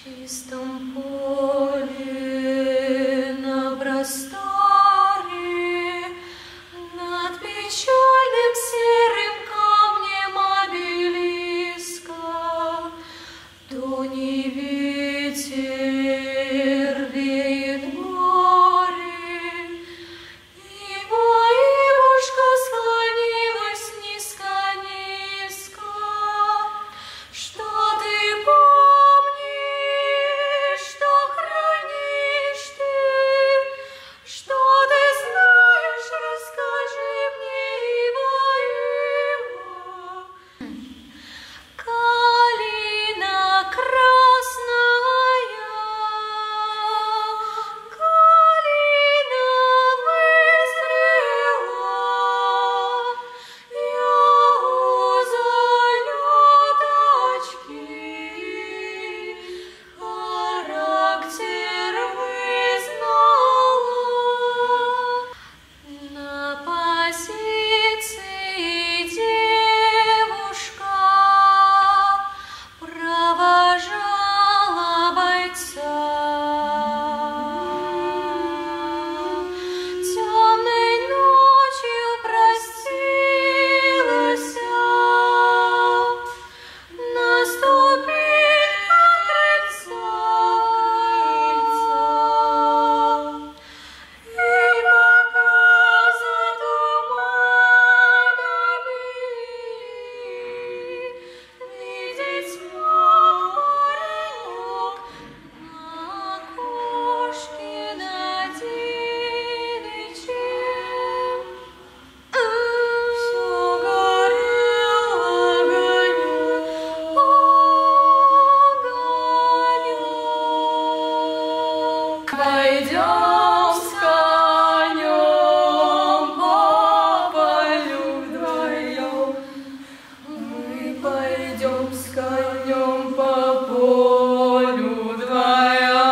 чистом поле, на просторе, над печальным серым камнем обелиска, то не ветер веет море, и воевушка склонилась низко-низко. Что ты помнишь, что хранишь ты, что ты знаешь, расскажи мне, Ива. Калина красная, калина вызрела, я у залеточки характер вызнала. На позиции девушка провожала бойца. Темной ночью простилась на ступеньках крыльца. И пока за туманами видеть мог паренек на окошке над Динычем. Всё горел огонек. Пойдем с конем по полю вдвоем. Мы пойдем с конем по полю вдвоем.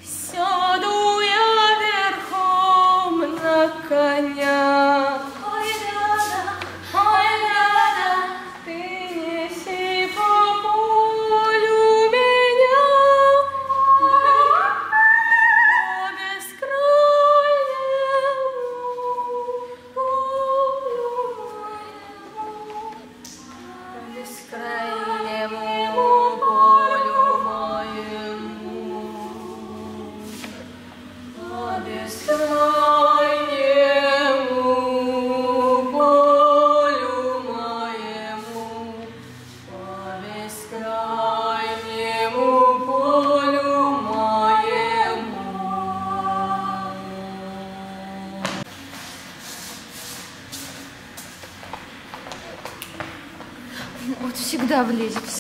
Сяду я верхом на коня. Ой, рада, ты неси по полю меня по бескрайнему полю моему, по бескрайнему полю моему, по бескрайнему полю моему. Вот всегда влезет.